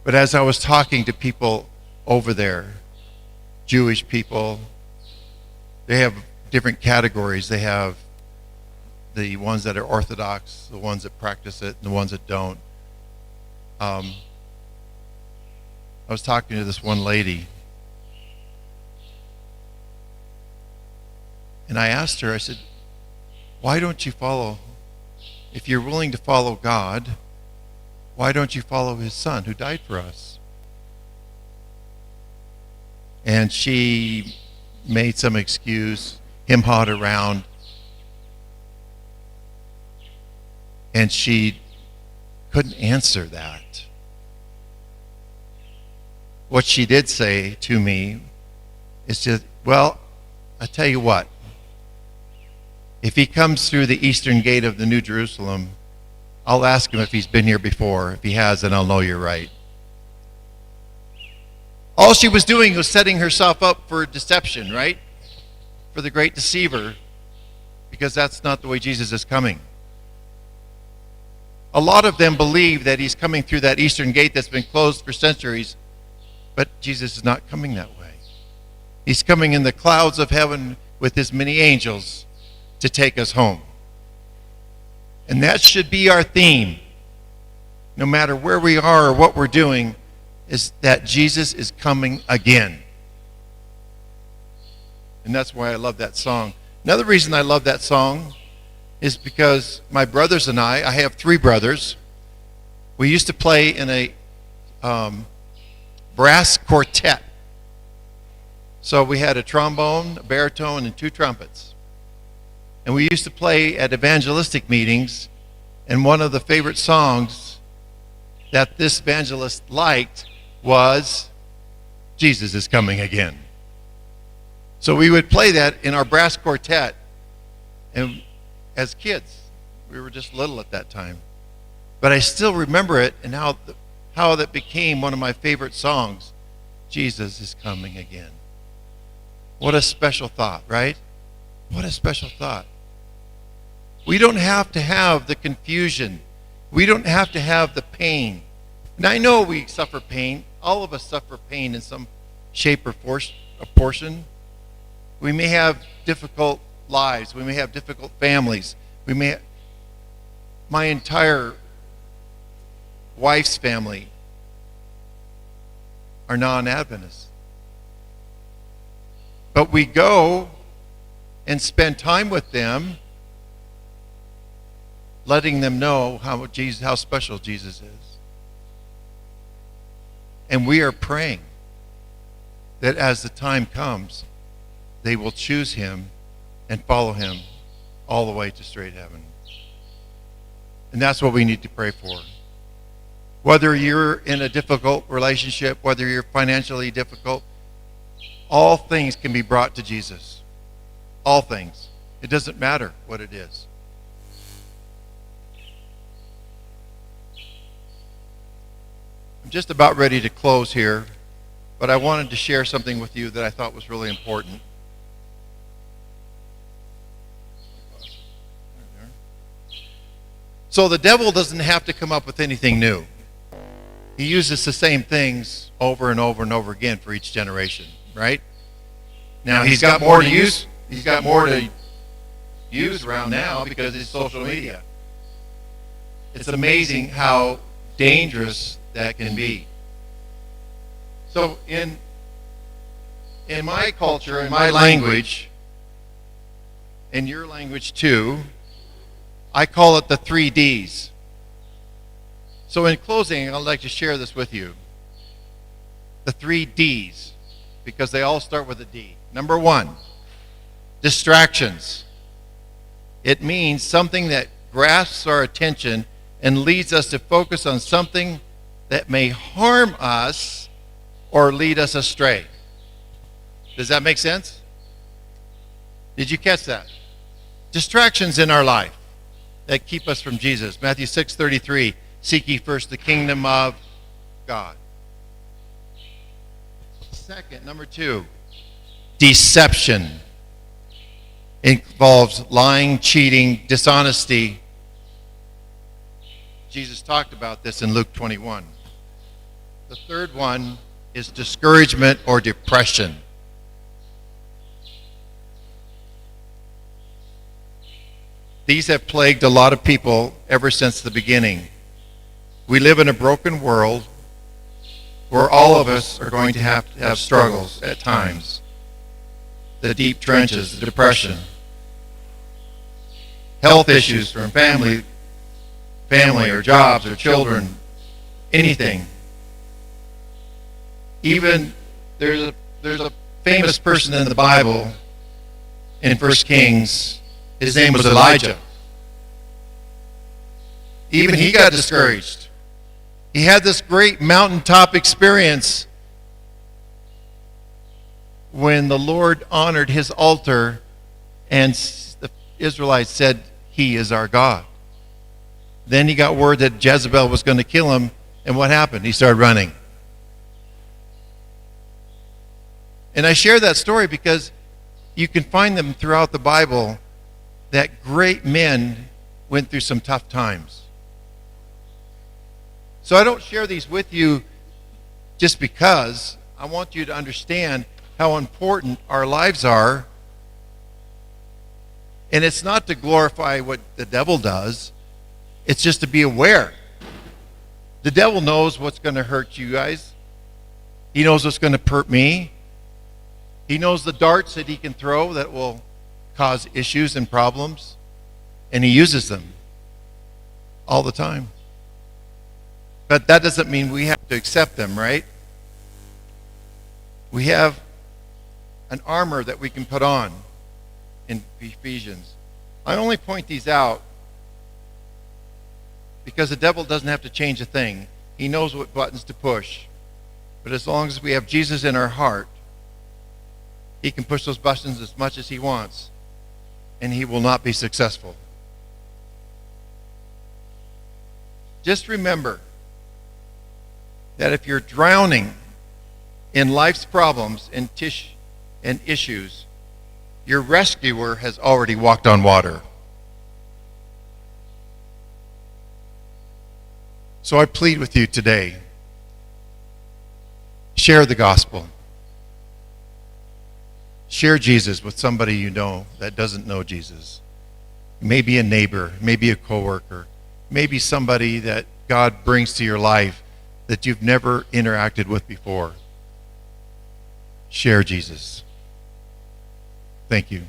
But as I was talking to people over there, Jewish people, they have different categories. They have the ones that are Orthodox, the ones that practice it, and the ones that don't. I was talking to this one lady, and I asked her, I said, why don't you follow, if you're willing to follow God, why don't you follow his son who died for us? And she made some excuse, him-hawed around, and she couldn't answer that. What she did say to me is just, well, I tell you what, if he comes through the eastern gate of the New Jerusalem, I'll ask him if he's been here before. If he has, then I'll know you're right. All she was doing was setting herself up for deception, right? For the great deceiver, because that's not the way Jesus is coming. A lot of them believe that he's coming through that eastern gate that's been closed for centuries, but Jesus is not coming that way. He's coming in the clouds of heaven with his many angels to take us home. And that should be our theme, no matter where we are or what we're doing, is that Jesus is coming again. And that's why I love that song. Another reason I love that song is because my brothers and I have 3 brothers. We used to play in a brass quartet. So we had a trombone, a baritone, and 2 trumpets. And we used to play at evangelistic meetings, and one of the favorite songs that this evangelist liked was Jesus is Coming Again. So we would play that in our brass quartet, and as kids, we were just little at that time. But I still remember it and how that became one of my favorite songs, Jesus is Coming Again. What a special thought, right? What a special thought. We don't have to have the confusion. We don't have to have the pain. And I know we suffer pain. All of us suffer pain in some shape or portion. We may have difficult lives. We may have difficult families. My entire wife's family are non-Adventists. But we go and spend time with them, letting them know how special Jesus is. And we are praying that as the time comes, they will choose him and follow him all the way to straight heaven. And that's what we need to pray for. Whether you're in a difficult relationship, whether you're financially difficult, all things can be brought to Jesus. All things. It doesn't matter what it is. I'm just about ready to close here, but I wanted to share something with you that I thought was really important. So the devil doesn't have to come up with anything new. He uses the same things over and over and over again for each generation, right? Now he's got more to use. He's got more to use around now because it's social media. It's amazing how dangerous that can be. So in my culture, in my language, in your language too, I call it the 3 Ds. So in closing, I'd like to share this with you. The 3 Ds, because they all start with a D. Number 1, distractions. It means something that grasps our attention and leads us to focus on something that may harm us or lead us astray. Does that make sense? Did you catch that? Distractions in our life that keep us from Jesus. Matthew 6:33, seek ye first the kingdom of God. Second, number 2, deception. Involves lying, cheating, dishonesty. Jesus talked about this in Luke 21. The third one is discouragement or depression. These have plagued a lot of people ever since the beginning. We live in a broken world where all of us are going to have struggles at times. The deep trenches, the depression, health issues from family or jobs or children, anything. Even there's a famous person in the Bible in 1 Kings. His name was Elijah. Even he got discouraged. He had this great mountaintop experience when the Lord honored his altar and the Israelites said, "He is our God." Then he got word that Jezebel was going to kill him, and what happened? He started running. And I share that story because you can find them throughout the Bible that great men went through some tough times. So I don't share these with you just because. I want you to understand how important our lives are. And it's not to glorify what the devil does. It's just to be aware. The devil knows what's going to hurt you guys. He knows what's going to hurt me. He knows the darts that he can throw that will cause issues and problems. And he uses them all the time. But that doesn't mean we have to accept them, right? We have an armor that we can put on in Ephesians. I only point these out because the devil doesn't have to change a thing. He knows what buttons to push. But as long as we have Jesus in our heart, he can push those buttons as much as he wants, and he will not be successful. Just remember that if you're drowning in life's problems and issues, your rescuer has already walked on water. So I plead with you today, share the gospel. Share Jesus with somebody you know that doesn't know Jesus. Maybe a neighbor, maybe a coworker, maybe somebody that God brings to your life that you've never interacted with before. Share Jesus. Thank you.